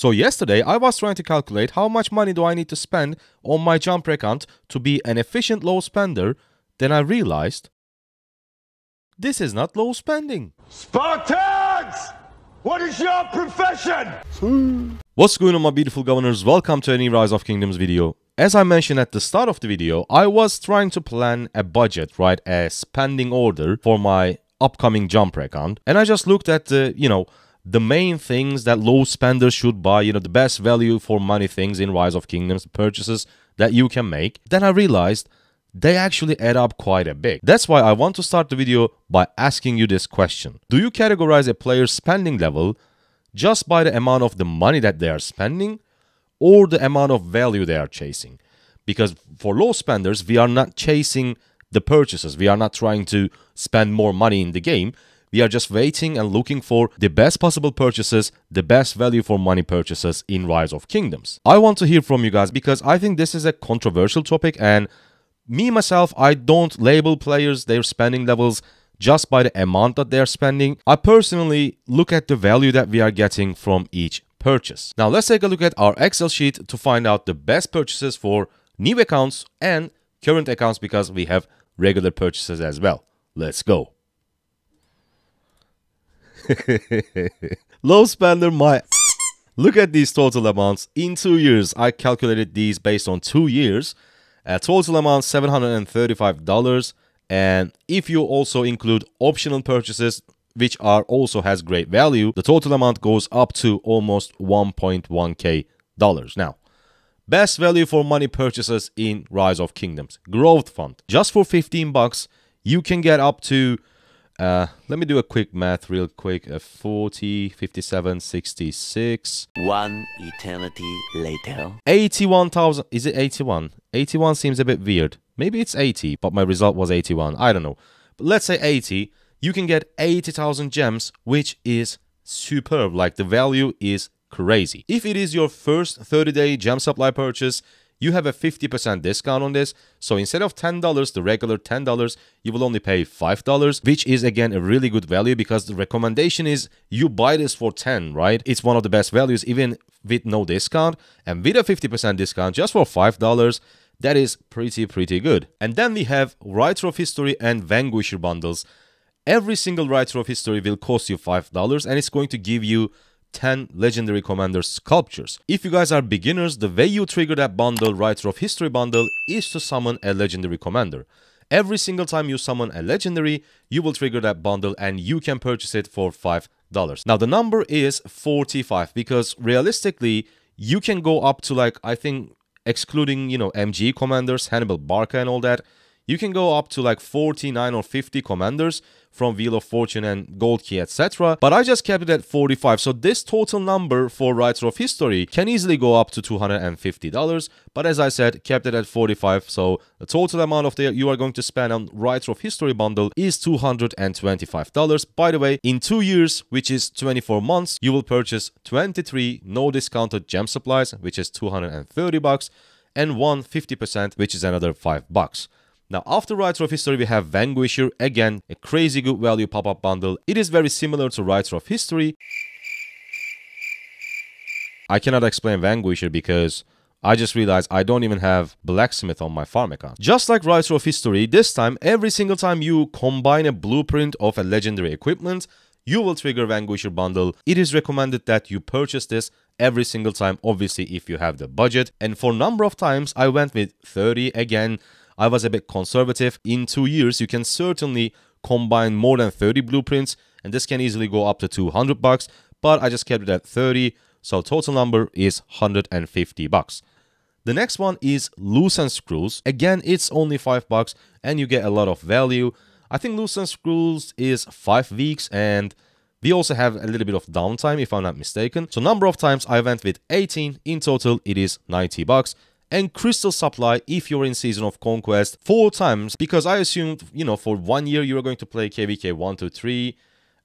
So yesterday I was trying to calculate how much money do I need to spend on my jumper account to be an efficient low spender. Then I realized this is not low spending. Spartans! What is your profession? What's going on, my beautiful governors? Welcome to any Rise of Kingdoms video. As I mentioned at the start of the video, I was trying to plan a budget, right? A spending order for my upcoming jumper account. And I just looked at the main things that low spenders should buy, the best value for money things in Rise of Kingdoms, purchases that you can make. Then I realized they actually add up quite a bit. That's why I want to start the video by asking you this question. Do you categorize a player's spending level just by the amount of the money that they are spending or the amount of value they are chasing? Because for low spenders, we are not chasing the purchases. We are not trying to spend more money in the game. We are just waiting and looking for the best possible purchases, the best value for money purchases in Rise of Kingdoms. I want to hear from you guys because I think this is a controversial topic, and me, myself, I don't label players, their spending levels just by the amount that they're spending. I personally look at the value that we are getting from each purchase. Now, let's take a look at our Excel sheet to find out the best purchases for new accounts and current accounts because we have regular purchases as well. Let's go. Low spender, look at these total amounts. In 2 years, I calculated these based on 2 years. Total amount $735, and if you also include optional purchases, which also has great value, the total amount goes up to almost 1.1k dollars. Now, best value for money purchases in Rise of Kingdoms. Growth Fund. Just for $15, you can get up to, let me do a quick math real quick, 40, 57, 66. One eternity later. 81,000, is it 81? 81 seems a bit weird. Maybe it's 80, but my result was 81. I don't know. But let's say 80. You can get 80,000 gems, which is superb. Like, the value is crazy. If it is your first 30-day gem supply purchase, you have a 50% discount on this. So instead of $10, the regular $10, you will only pay $5, which is again a really good value because the recommendation is you buy this for 10, right? It's one of the best values even with no discount, and with a 50% discount just for $5, that is pretty good. And then we have Writer of History and Vanquisher bundles. Every single Writer of History will cost you $5, and it's going to give you 10 legendary commander sculptures. If you guys are beginners, the way you trigger that bundle, Writer of History bundle, is to summon a legendary commander. Every single time you summon a legendary, you will trigger that bundle and you can purchase it for $5. Now, the number is 45 because realistically, you can go up to, like, I think, excluding, MG commanders, Hannibal Barca and all that, you can go up to like 49 or 50 commanders from Wheel of Fortune and Gold Key, etc. But I just kept it at 45. So this total number for Writer of History can easily go up to $250. But as I said, kept it at 45. So the total amount of you are going to spend on Writer of History bundle is $225. By the way, in 2 years, which is 24 months, you will purchase 23 no discounted gem supplies, which is $230, and 150%, which is another $5. Now, after Writer of History, we have Vanquisher. Again, a crazy good value pop-up bundle. It is very similar to Writer of History. I cannot explain Vanquisher because I just realized I don't even have Blacksmith on my farm account. Just like Writer of History, this time, every single time you combine a blueprint of a legendary equipment, you will trigger Vanquisher bundle. It is recommended that you purchase this every single time, obviously, if you have the budget. And for number of times, I went with 30 again. I was a bit conservative. In 2 years, you can certainly combine more than 30 blueprints, and this can easily go up to $200, but I just kept it at 30, so total number is $150. The next one is Loose and Screws. Again, it's only $5, and you get a lot of value. I think Loose and Screws is 5 weeks, and we also have a little bit of downtime, if I'm not mistaken. So number of times I went with 18. In total, it is $90. And Crystal Supply, if you're in Season of Conquest, 4 times, because I assumed, for 1 year you're going to play KVK 1, 2, 3,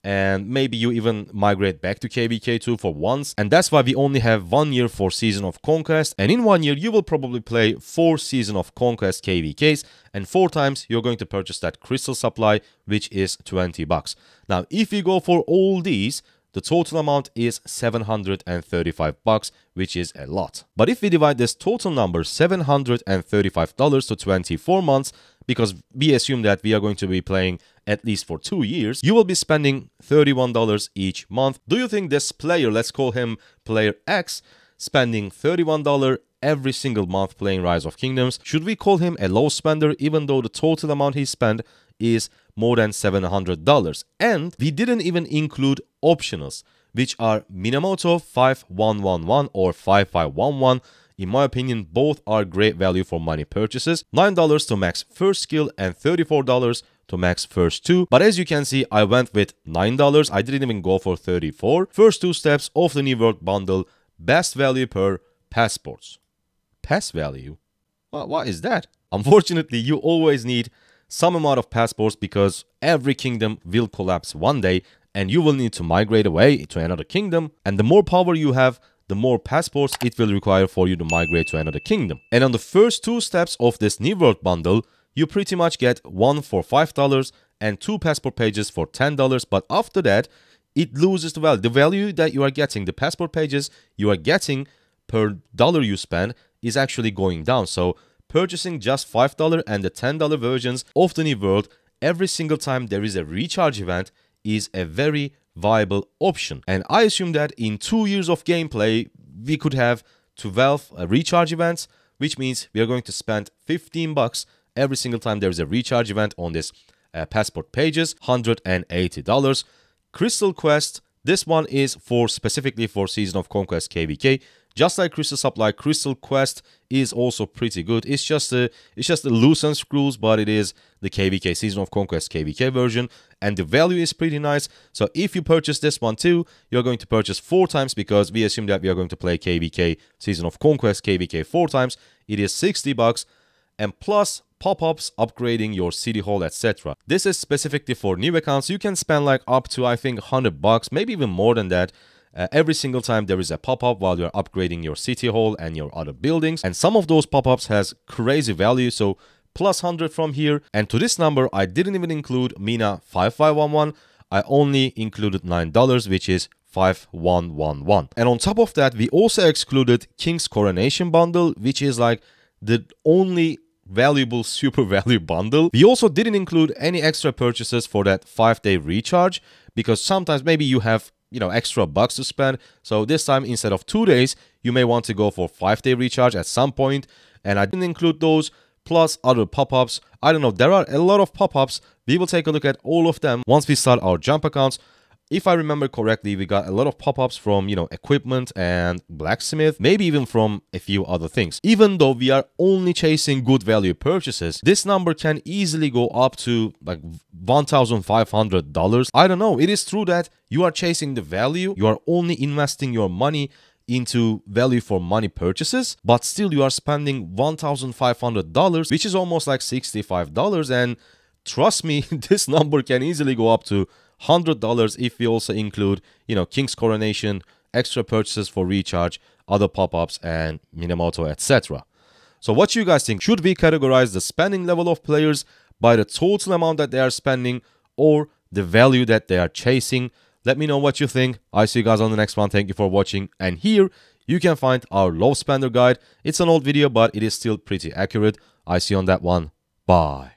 and maybe you even migrate back to KVK 2 for once. And that's why we only have 1 year for Season of Conquest. And in 1 year, you will probably play 4 Season of Conquest KVKs, and 4 times you're going to purchase that Crystal Supply, which is $20. Now, if you go for all these, the total amount is $735, which is a lot. But if we divide this total number, $735 to 24 months, because we assume that we are going to be playing at least for 2 years, you will be spending $31 each month. Do you think this player, let's call him player X, spending $31 every single month playing Rise of Kingdoms, should we call him a low spender even though the total amount he spent is more than $700? And we didn't even include optionals, which are Minamoto 5111 or 5511. In my opinion, both are great value for money purchases. $9 to max first skill and $34 to max first 2. But as you can see, I went with $9. I didn't even go for 34. First 2 steps of the New World bundle, best value per passports. Pass value? What is that? Unfortunately, you always need some amount of passports because every kingdom will collapse one day and you will need to migrate away to another kingdom. And the more power you have, the more passports it will require for you to migrate to another kingdom. And on the first 2 steps of this New World bundle, you pretty much get one for $5 and 2 passport pages for $10. But after that, it loses the value. The value that you are getting, the passport pages you are getting per dollar you spend is actually going down. So purchasing just $5 and the $10 versions of the New World every single time there is a recharge event is a very viable option. And I assume that in 2 years of gameplay, we could have 12 recharge events, which means we are going to spend $15 every single time there is a recharge event on this passport pages, $180. Crystal Quest, this one is specifically for Season of Conquest KVK. Just like Crystal Supply, Crystal Quest is also pretty good. It's just the loose and screws, but it is the KVK Season of Conquest KVK version, and the value is pretty nice. So if you purchase this one too, you're going to purchase 4 times because we assume that we are going to play KVK Season of Conquest KVK 4 times. It is $60, and plus pop-ups, upgrading your city hall, etc. This is specifically for new accounts. You can spend like up to, I think, $100, maybe even more than that. Every single time there is a pop-up while you're upgrading your city hall and your other buildings. And some of those pop-ups has crazy value, so plus 100 from here. And to this number, I didn't even include Mina 5511. I only included $9, which is 5111. And on top of that, we also excluded King's Coronation bundle, which is like the only valuable super value bundle. We also didn't include any extra purchases for that 5-day recharge because sometimes maybe you have extra bucks to spend. So this time, instead of 2 days, you may want to go for 5-day recharge at some point. And I didn't include those, plus other pop-ups. I don't know, there are a lot of pop-ups. We will take a look at all of them once we start our jump accounts. If I remember correctly, we got a lot of pop-ups from, equipment and blacksmith, maybe even from a few other things. Even though we are only chasing good value purchases, this number can easily go up to like $1,500. I don't know. It is true that you are chasing the value. You are only investing your money into value for money purchases, but still you are spending $1,500, which is almost like $65. And trust me, this number can easily go up to $100 if we also include, King's Coronation, extra purchases for recharge, other pop-ups, and Minamoto, etc. So what you guys think? Should we categorize the spending level of players by the total amount that they are spending or the value that they are chasing? Let me know what you think. I see you guys on the next one. Thank you for watching. And here you can find our low spender guide. It's an old video, but it is still pretty accurate. I see you on that one. Bye.